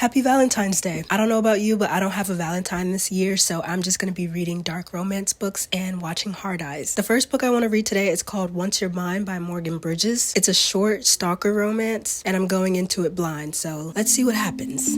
Happy Valentine's Day. I don't know about you, but I don't have a Valentine this year, so I'm just going to be reading dark romance books and watching Hard Eyes. The first book I want to read today is called Once You're Mine by Morgan Bridges. It's a short stalker romance, and I'm going into it blind, so let's see what happens.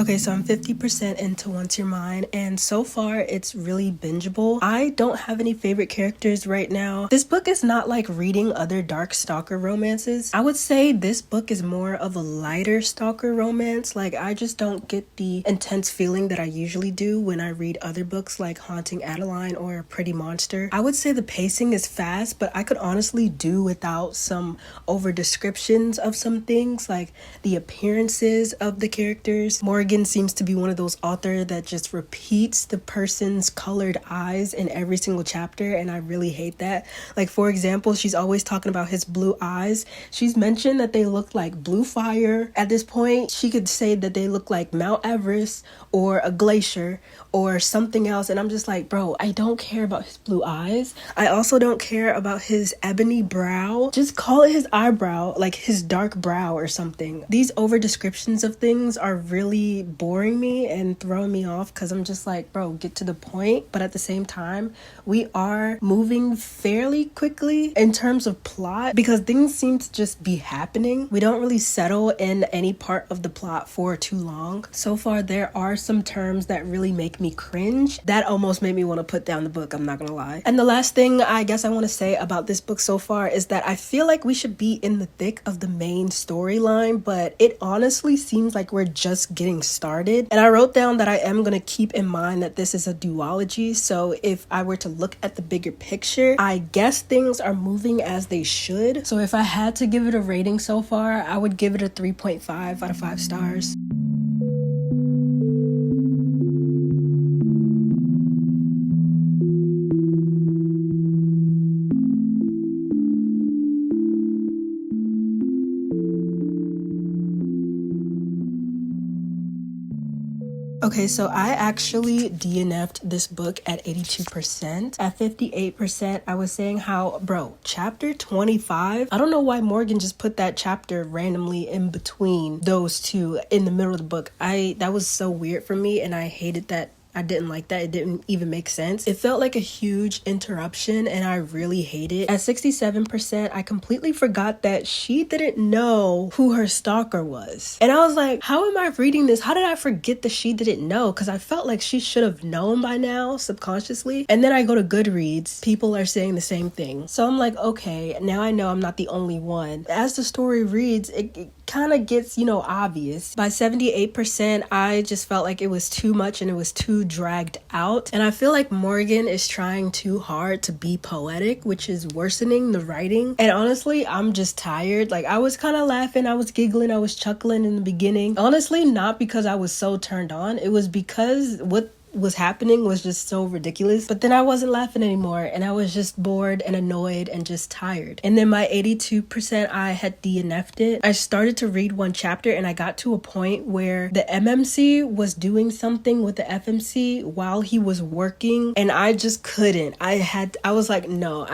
Okay, so I'm 50% into Once You're Mine, and so far it's really bingeable. I don't have any favorite characters right now. This book is not like reading other dark stalker romances. I would say this book is more of a lighter stalker romance. Like, I just don't get the intense feeling that I usually do when I read other books like Haunting Adeline or Pretty Monster. I would say the pacing is fast, but I could honestly do without some over descriptions of some things, like the appearances of the characters. Morgan seems to be one of those authors that just repeats the person's colored eyes in every single chapter, and I really hate that. Like, for example, she's always talking about his blue eyes. She's mentioned that they look like blue fire. At this point, she could say that they look like Mount Everest or a glacier or something else, and I'm just like, bro, I don't care about his blue eyes. I also don't care about his ebony brow. Just call it his eyebrow, like his dark brow or something. These over descriptions of things are really boring me and throwing me off, because I'm just like, bro, get to the point. But at the same time, we are moving fairly quickly in terms of plot, because things seem to just be happening. We don't really settle in any part of the plot for too long. So far, there are some terms that really make me cringe. That almost made me want to put down the book, I'm not gonna lie. And the last thing I guess I want to say about this book so far is that I feel like we should be in the thick of the main storyline, but it honestly seems like we're just getting started. And I wrote down that I am going to keep in mind that this is a duology, so if I were to look at the bigger picture, I guess things are moving as they should. So if I had to give it a rating so far, I would give it a 3.5 out of 5 stars. Okay, so I actually DNF'd this book at 82%. At 58%, I was saying how, bro, chapter 25, I don't know why Morgan just put that chapter randomly in between those two in the middle of the book. That was so weird for me, and I hated that. I didn't like that. It didn't even make sense. It felt like a huge interruption, and I really hate it. At 67%, I completely forgot that she didn't know who her stalker was. And I was like, how am I reading this? How did I forget that she didn't know? Because I felt like she should have known by now, subconsciously. And then I go to Goodreads. People are saying the same thing. So I'm like, okay, now I know I'm not the only one. As the story reads, it kind of gets, obvious. By 78%, I just felt like it was too much and it was too dragged out. And I feel like Morgan is trying too hard to be poetic, which is worsening the writing. And honestly, I'm just tired. Like, I was kind of laughing, I was giggling, I was chuckling in the beginning. Honestly, not because I was so turned on. It was because what was happening was just so ridiculous. But then I wasn't laughing anymore, and I was just bored and annoyed and just tired. And then my 82%, I had DNF'd it. I started to read one chapter, and I got to a point where the MMC was doing something with the FMC while he was working, and I just couldn't. I was like, no,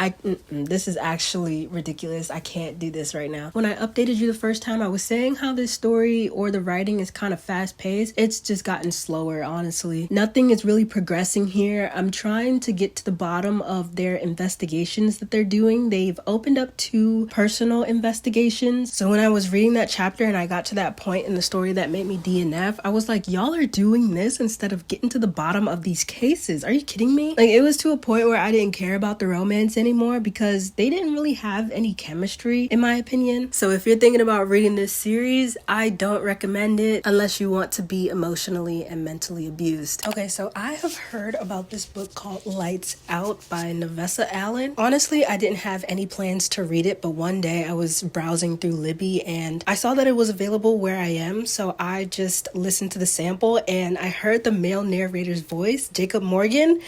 this is actually ridiculous. I can't do this right now. When I updated you the first time, I was saying how this story or the writing is kind of fast paced. It's just gotten slower, honestly. Nothing is really progressing here. I'm trying to get to the bottom of their investigations that they're doing. They've opened up 2 personal investigations. So when I was reading that chapter and I got to that point in the story that made me DNF, I was like, y'all are doing this instead of getting to the bottom of these cases. Are you kidding me? Like, it was to a point where I didn't care about the romance anymore because they didn't really have any chemistry, in my opinion. So if you're thinking about reading this series, I don't recommend it unless you want to be emotionally and mentally abused. Okay, so I have heard about this book called Lights Out by Navessa Allen. Honestly, I didn't have any plans to read it, but one day I was browsing through Libby and I saw that it was available where I am, so I just listened to the sample and I heard the male narrator's voice, Jacob Morgan.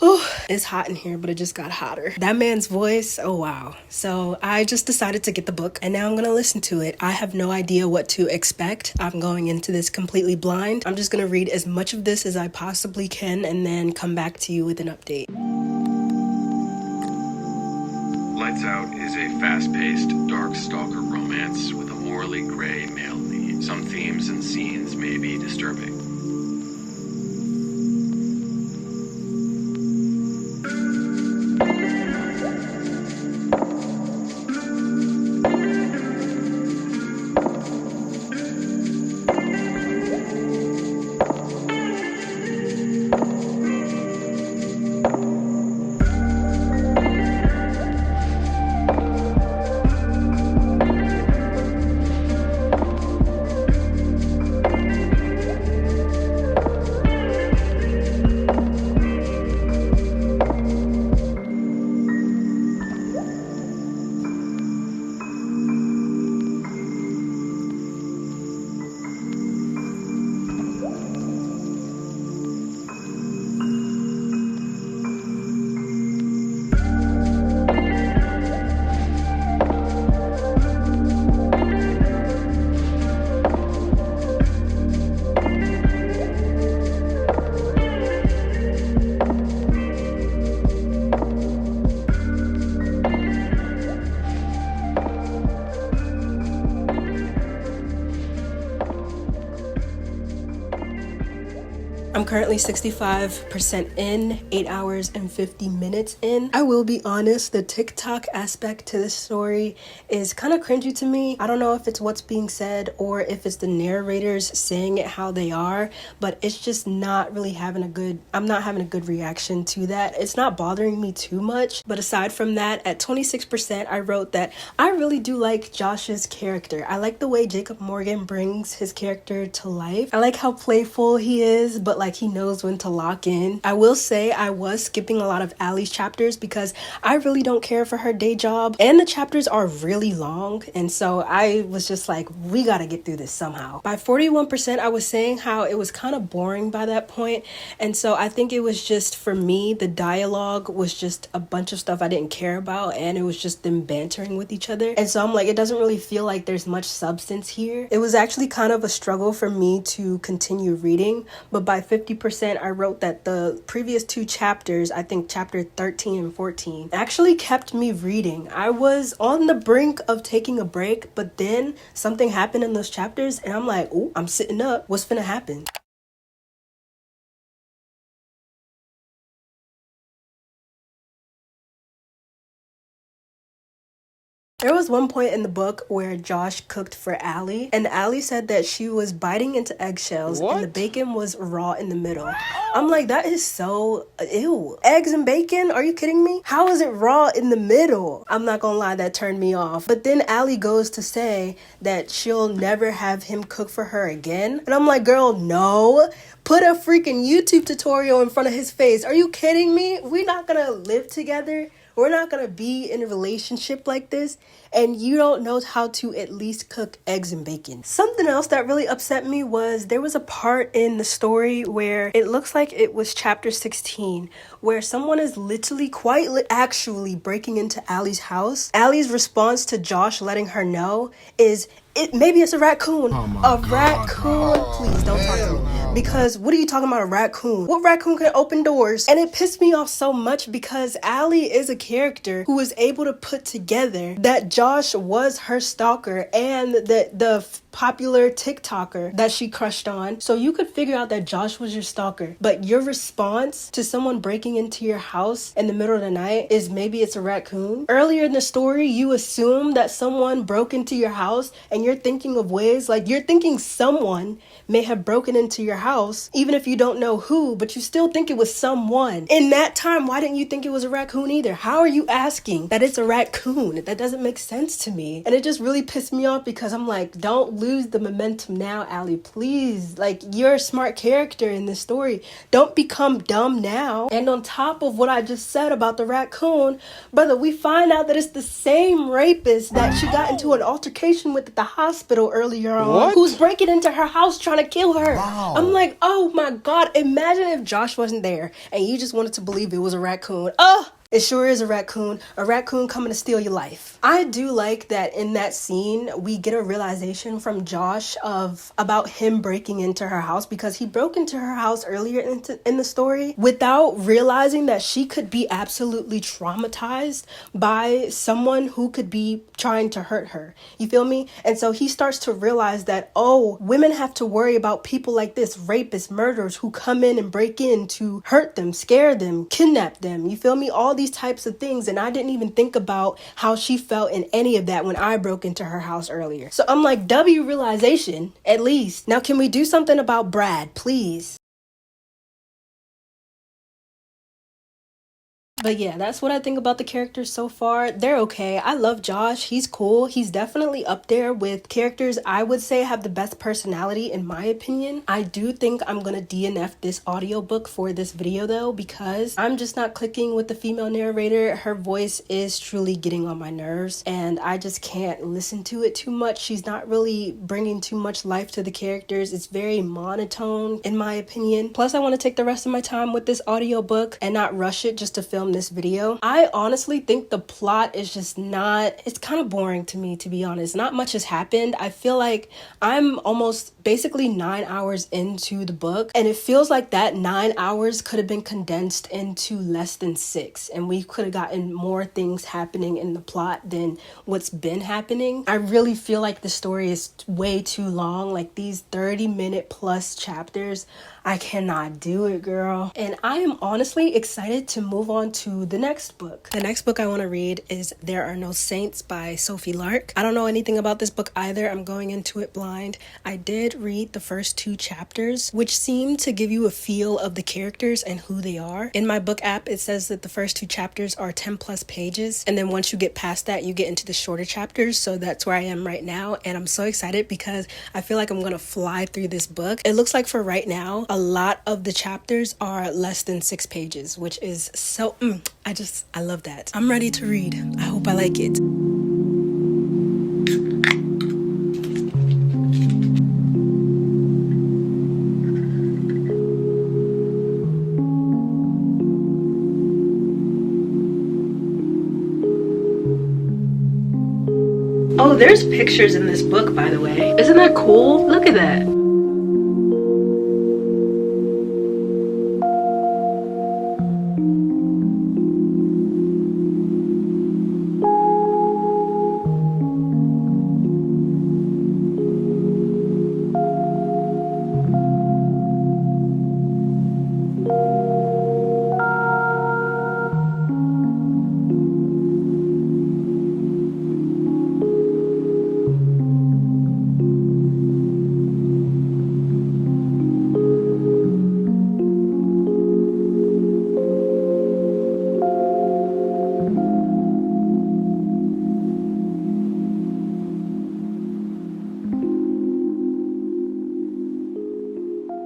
Oh, it's hot in here, but it just got hotter. That man's voice, oh wow. So I just decided to get the book and now I'm gonna listen to it. I have no idea what to expect. I'm going into this completely blind. I'm just gonna read as much of this as I possibly can and then come back to you with an update. Lights Out is a fast-paced, dark stalker romance with a morally gray male lead. Some themes and scenes may be disturbing. I'm currently 65% in, 8 hours and 50 minutes in. I will be honest, the TikTok aspect to this story is kind of cringy to me. I don't know if it's what's being said or if it's the narrators saying it how they are, but it's just not really having a good, I'm not having a good reaction to that. It's not bothering me too much, but aside from that, at 26%, I wrote that I really do like Josh's character. I like the way Jacob Morgan brings his character to life. I like how playful he is, but like he knows when to lock in. I will say I was skipping a lot of Allie's chapters because I really don't care for her day job and the chapters are really long, and so I was just like, we gotta get through this somehow. By 41%, I was saying how it was kind of boring by that point, and so I think it was just, for me, the dialogue was just a bunch of stuff I didn't care about and it was just them bantering with each other, and so I'm like, it doesn't really feel like there's much substance here. It was actually kind of a struggle for me to continue reading, but by 50%, I wrote that the previous two chapters, I think chapter 13 and 14, actually kept me reading. I was on the brink of taking a break, but then something happened in those chapters and I'm like, oh, I'm sitting up. What's finna happen? There was one point in the book where Josh cooked for Allie, and Allie said that she was biting into eggshells and the bacon was raw in the middle. I'm like, that is so ew. Eggs and bacon? Are you kidding me? How is it raw in the middle? I'm not gonna lie, that turned me off. But then Allie goes to say that she'll never have him cook for her again. And I'm like, girl, no. Put a freaking YouTube tutorial in front of his face. Are you kidding me? We're not gonna live together. We're not gonna be in a relationship like this and you don't know how to at least cook eggs and bacon. Something else that really upset me was there was a part in the story where it looks like it was chapter 16 where someone is literally actually breaking into Allie's house. Allie's response to Josh letting her know is, maybe it's a raccoon. Raccoon. Please don't talk to me. Because what are you talking about, a raccoon? What raccoon can open doors? And it pissed me off so much because Allie is a character who was able to put together that Josh was her stalker and the popular TikToker that she crushed on. So you could figure out that Josh was your stalker. But your response to someone breaking into your house in the middle of the night is maybe it's a raccoon. Earlier in the story, you assume that someone broke into your house and you're thinking of ways, like you're thinking someone may have broken into your house, even if you don't know who, but you still think it was someone. In that time, why didn't you think it was a raccoon either? How are you asking that it's a raccoon? That doesn't make sense to me. And it just really pissed me off because I'm like, don't lose the momentum now, Allie. Please. Like, you're a smart character in this story. Don't become dumb now. And on top of what I just said about the raccoon, brother, we find out that it's the same rapist that she got into an altercation with at the hospital earlier on, who's breaking into her house trying to kill her. Wow. I'm like, oh my God, imagine if Josh wasn't there and you just wanted to believe it was a raccoon. Oh, it sure is a raccoon coming to steal your life. I do like that in that scene, we get a realization from Josh about him breaking into her house, because he broke into her house earlier in the story without realizing that she could be absolutely traumatized by someone who could be trying to hurt her. You feel me? And so he starts to realize that, oh, women have to worry about people like this, rapists, murderers who come in and break in to hurt them, scare them, kidnap them. You feel me? All these types of things. And I didn't even think about how she felt in any of that when I broke into her house earlier. So I'm like, W realization, at least. Now, can we do something about Brad, please? But yeah, that's what I think about the characters so far. They're okay. I love Josh. He's cool. He's definitely up there with characters I would say have the best personality in my opinion. I do think I'm gonna DNF this audiobook for this video though, because I'm just not clicking with the female narrator. Her voice is truly getting on my nerves and I just can't listen to it too much. She's not really bringing too much life to the characters. It's very monotone in my opinion. Plus I want to take the rest of my time with this audiobook and not rush it just to film this video. I honestly think the plot is just not, it's kind of boring to me, to be honest. Not much has happened. I feel like I'm almost basically 9 hours into the book and it feels like that 9 hours could have been condensed into less than 6 and we could have gotten more things happening in the plot than what's been happening. I really feel like the story is way too long. Like these 30-minute plus chapters, I cannot do it, girl. And I am honestly excited to move on to the next book. The next book I want to read is There Are No Saints by Sophie Lark. I don't know anything about this book either. I'm going into it blind. I did read the first 2 chapters, which seemed to give you a feel of the characters and who they are. In my book app, it says that the first 2 chapters are 10 plus pages. And then once you get past that, you get into the shorter chapters. So that's where I am right now. And I'm so excited because I feel like I'm going to fly through this book. It looks like for right now, a lot of the chapters are less than 6 pages, which is so, I love that. I'm ready to read. I hope I like it. Oh, there's pictures in this book, by the way. Isn't that cool? Look at that.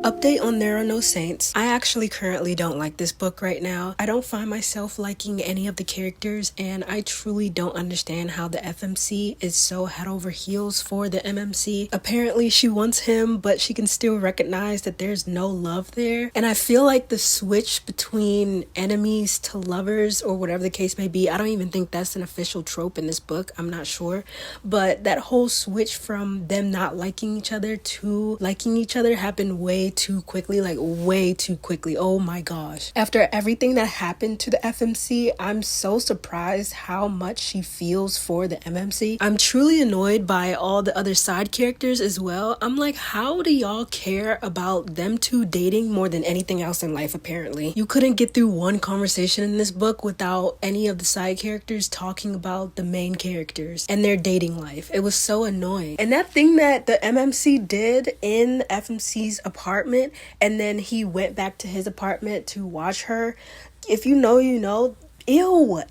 Update on There Are No Saints. I actually currently don't like this book right now. I don't find myself liking any of the characters and I truly don't understand how the FMC is so head over heels for the MMC. Apparently she wants him, but she can still recognize that there's no love there. And I feel like the switch between enemies to lovers or whatever the case may be, I don't even think that's an official trope in this book. I'm not sure. But that whole switch from them not liking each other to liking each other happened way too quickly, like way too quickly. Oh my gosh. After everything that happened to the FMC, I'm so surprised how much she feels for the MMC. I'm truly annoyed by all the other side characters as well. I'm like, how do y'all care about them two dating more than anything else in life? Apparently you couldn't get through one conversation in this book without any of the side characters talking about the main characters and their dating life. It was so annoying. And that thing that the MMC did in FMC's apartment and then he went back to his apartment to watch her, if you know, you know, Ew,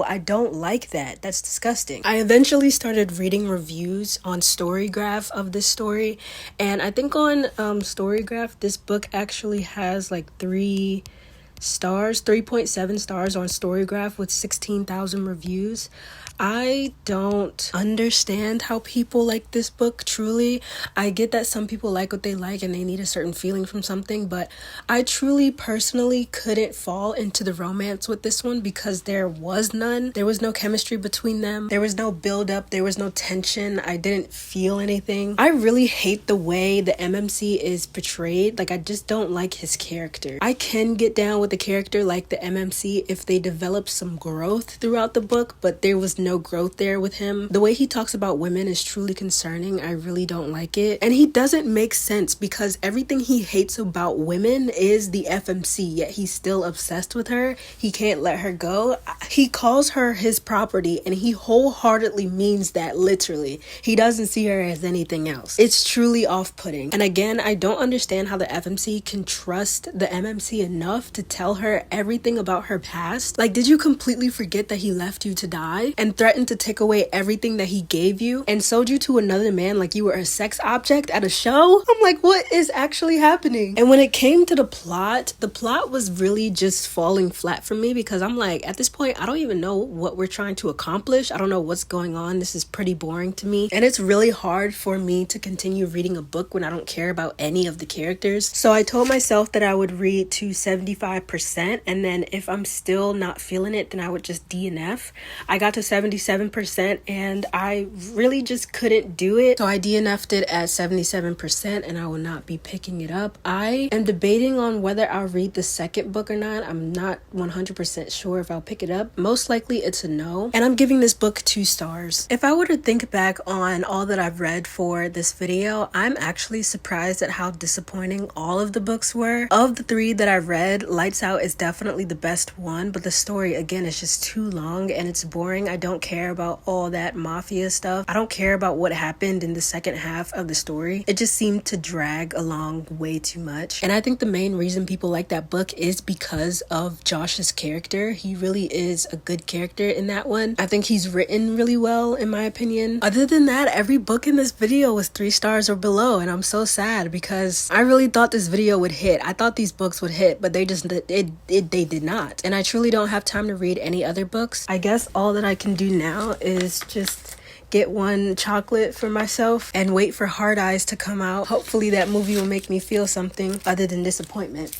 I don't like that. That's disgusting. I eventually started reading reviews on Storygraph of this story, and I think on Storygraph, this book actually has like 3.7 stars on Storygraph with 16,000 reviews. I don't understand how people like this book, truly. I get that some people like what they like and they need a certain feeling from something, but I truly personally couldn't fall into the romance with this one because there was none. There was no chemistry between them. There was no build up. There was no tension. I didn't feel anything. I really hate the way the MMC is portrayed. Like, I just don't like his character. I can get down with a character like the MMC if they develop some growth throughout the book, but there was no growth there with him. The way he talks about women is truly concerning. I really don't like it. And he doesn't make sense because everything he hates about women is the FMC, yet he's still obsessed with her. He can't let her go. He calls her his property and he wholeheartedly means that literally. He doesn't see her as anything else. It's truly off-putting. And again, I don't understand how the FMC can trust the MMC enough to tell her everything about her past. Like, did you completely forget that he left you to die and threatened to take away everything that he gave you and sold you to another man like you were a sex object at a show? I'm like, what is actually happening? And when it came to the plot was really just falling flat for me because I'm like, at this point, I don't even know what we're trying to accomplish. I don't know what's going on. This is pretty boring to me. And it's really hard for me to continue reading a book when I don't care about any of the characters. So I told myself that I would read to 75%, and then if I'm still not feeling it, then I would just DNF. I got to 77% and I really just couldn't do it. So I DNF'd it at 77% and I will not be picking it up. I am debating on whether I'll read the second book or not. I'm not 100% sure if I'll pick it up. Most likely it's a no. And I'm giving this book 2 stars. If I were to think back on all that I've read for this video, I'm actually surprised at how disappointing all of the books were. Of the 3 that I've read, Lights Out is definitely the best one, but the story again is just too long and it's boring. I don't care about all that mafia stuff. I don't care about what happened in the second half of the story. It just seemed to drag along way too much. And I think the main reason people like that book is because of Josh's character. He really is a good character in that one. I think he's written really well in my opinion. Other than that, every book in this video was 3 stars or below, and I'm so sad because I really thought this video would hit. I thought these books would hit, but they did not. And I truly don't have time to read any other books. I guess all that I can do now is just get one chocolate for myself and wait for Hard Eyes to come out. Hopefully that movie will make me feel something other than disappointment.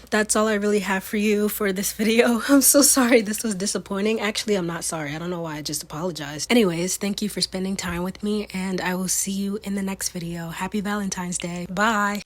That's all I really have for you for this video. I'm so sorry this was disappointing. Actually, I'm not sorry. I don't know why I just apologized. Anyways, thank you for spending time with me and I will see you in the next video. Happy Valentine's Day. Bye.